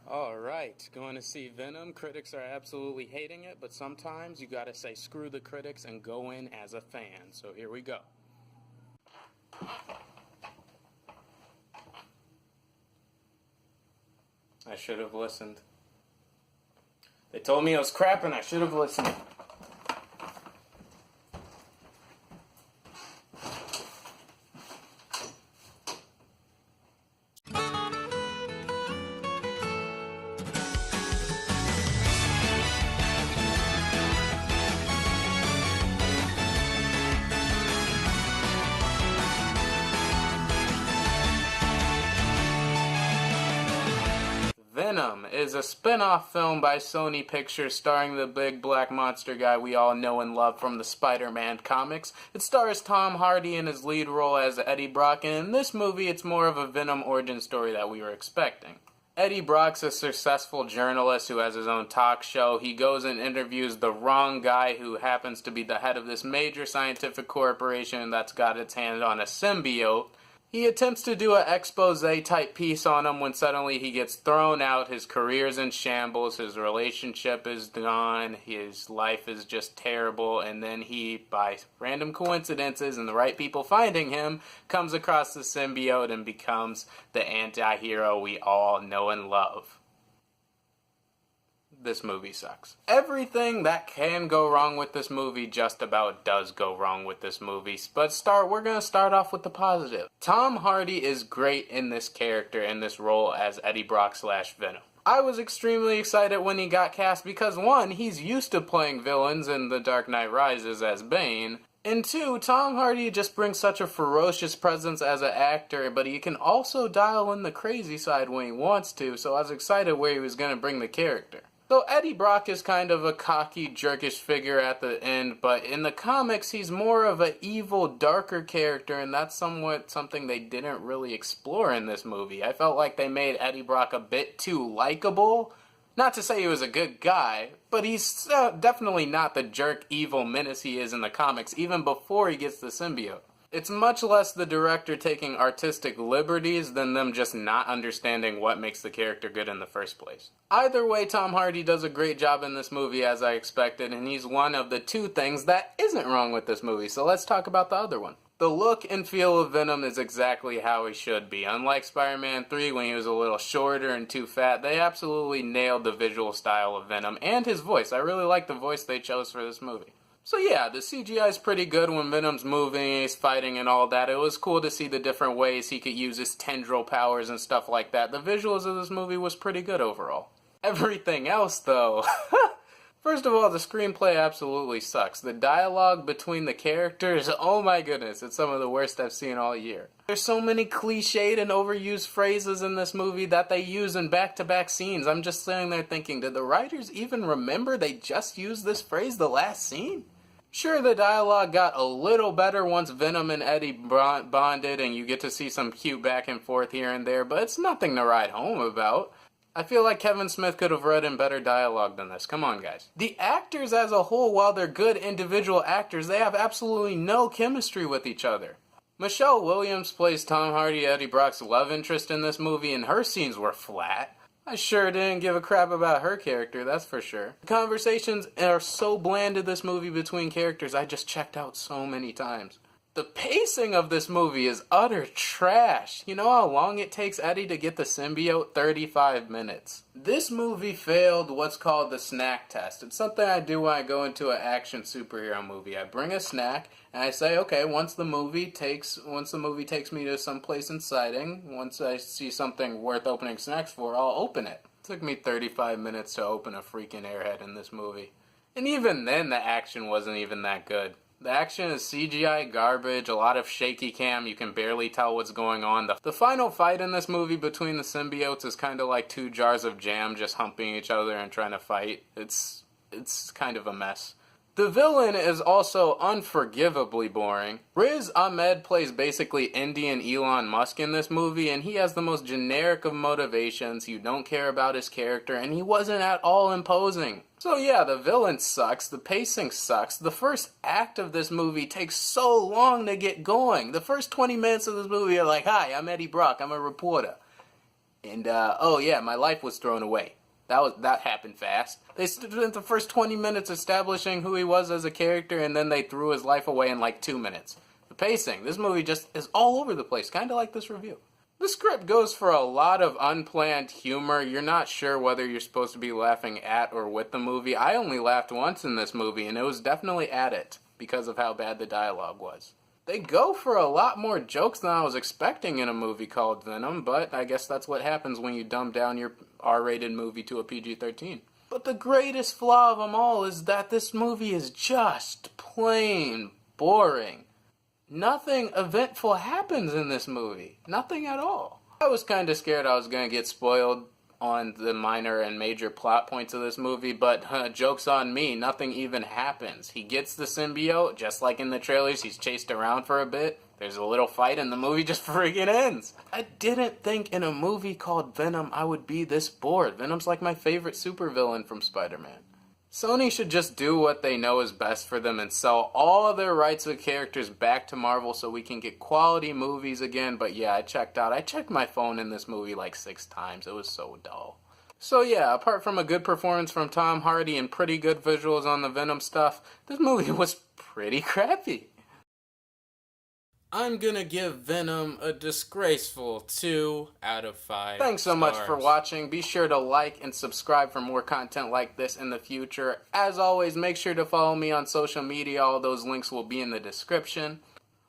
Alright, going to see Venom. Critics are absolutely hating it, but sometimes you gotta say screw the critics and go in as a fan. So here we go. I should have listened. They told me it was crap and I should have listened. Venom is a spin-off film by Sony Pictures starring the big black monster guy we all know and love from the Spider-Man comics. It stars Tom Hardy in his lead role as Eddie Brock, and in this movie it's more of a Venom origin story that we were expecting. Eddie Brock's a successful journalist who has his own talk show. He goes and interviews the wrong guy who happens to be the head of this major scientific corporation that's got its hand on a symbiote. He attempts to do an expose-type piece on him when suddenly he gets thrown out, his career's in shambles, his relationship is gone, his life is just terrible, and then he, by random coincidences and the right people finding him, comes across the symbiote and becomes the anti-hero we all know and love. This movie sucks. Everything that can go wrong with this movie just about does go wrong with this movie. But we're gonna start off with the positive. Tom Hardy is great in this character, in this role as Eddie Brock / Venom. I was extremely excited when he got cast because one, he's used to playing villains in The Dark Knight Rises as Bane. And two, Tom Hardy just brings such a ferocious presence as an actor, but he can also dial in the crazy side when he wants to, so I was excited where he was gonna bring the character. So Eddie Brock is kind of a cocky, jerkish figure at the end, but in the comics he's more of an evil, darker character, and that's something they didn't really explore in this movie. I felt like they made Eddie Brock a bit too likable. Not to say he was a good guy, but he's definitely not the jerk, evil menace he is in the comics, even before he gets the symbiote. It's much less the director taking artistic liberties than them just not understanding what makes the character good in the first place. Either way, Tom Hardy does a great job in this movie as I expected, and he's one of the two things that isn't wrong with this movie, so let's talk about the other one. The look and feel of Venom is exactly how he should be. Unlike Spider-Man 3 when he was a little shorter and too fat, they absolutely nailed the visual style of Venom and his voice. I really like the voice they chose for this movie. So yeah, the CGI is pretty good when Venom's moving, he's fighting and all that. It was cool to see the different ways he could use his tendril powers and stuff like that. The visuals of this movie was pretty good overall. Everything else though... First of all, the screenplay absolutely sucks. The dialogue between the characters, oh my goodness, it's some of the worst I've seen all year. There's so many cliched and overused phrases in this movie that they use in back-to-back scenes. I'm just sitting there thinking, did the writers even remember they just used this phrase the last scene? Sure, the dialogue got a little better once Venom and Eddie bonded and you get to see some cute back and forth here and there, but it's nothing to write home about. I feel like Kevin Smith could have written better dialogue than this. Come on, guys. The actors as a whole, while they're good individual actors, they have absolutely no chemistry with each other. Michelle Williams plays Tom Hardy, Eddie Brock's love interest in this movie, and her scenes were flat. I sure didn't give a crap about her character, that's for sure. The conversations are so bland in this movie between characters, I just checked out so many times. The pacing of this movie is utter trash. You know how long it takes Eddie to get the symbiote? 35 minutes. This movie failed what's called the snack test. It's something I do when I go into an action superhero movie. I bring a snack and I say, okay, once the movie takes me to some place exciting, once I see something worth opening snacks for, I'll open it. It took me 35 minutes to open a freaking airhead in this movie. And even then, the action wasn't even that good. The action is CGI garbage, a lot of shaky cam, you can barely tell what's going on. The final fight in this movie between the symbiotes is kind of like two jars of jam just humping each other and trying to fight. It's kind of a mess. The villain is also unforgivably boring. Riz Ahmed plays basically Indian Elon Musk in this movie, and he has the most generic of motivations. You don't care about his character, and he wasn't at all imposing. So yeah, the villain sucks, the pacing sucks. The first act of this movie takes so long to get going. The first 20 minutes of this movie are like, hi, I'm Eddie Brock, I'm a reporter. And, oh yeah, my life was thrown away. That happened fast. They spent the first 20 minutes establishing who he was as a character, and then they threw his life away in like 2 minutes. The pacing, this movie just is all over the place, kind of like this review. The script goes for a lot of unplanned humor. You're not sure whether you're supposed to be laughing at or with the movie. I only laughed once in this movie, and it was definitely at it, because of how bad the dialogue was. They go for a lot more jokes than I was expecting in a movie called Venom, but I guess that's what happens when you dumb down your R-rated movie to a PG-13. But the greatest flaw of them all is that this movie is just plain boring. Nothing eventful happens in this movie. Nothing at all. I was kind of scared I was going to get spoiled on the minor and major plot points of this movie, but joke's on me, nothing even happens. He gets the symbiote, just like in the trailers, he's chased around for a bit. There's a little fight and the movie just friggin' ends. I didn't think in a movie called Venom I would be this bored. Venom's like my favorite supervillain from Spider-Man. Sony should just do what they know is best for them and sell all of their rights of characters back to Marvel so we can get quality movies again. But yeah, I checked out. I checked my phone in this movie like 6 times. It was so dull. So yeah, apart from a good performance from Tom Hardy and pretty good visuals on the Venom stuff, this movie was pretty crappy. I'm gonna give Venom a disgraceful 2 out of 5 Thanks so much for watching. Be sure to like and subscribe for more content like this in the future. As always, make sure to follow me on social media. All those links will be in the description.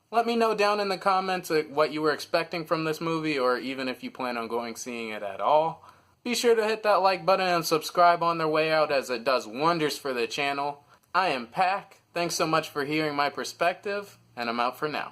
Let me know down in the comments what you were expecting from this movie, or even if you plan on going seeing it at all. Be sure to hit that like button and subscribe on their way out, as it does wonders for the channel. I am Pac. Thanks so much for hearing my perspective, and I'm out for now.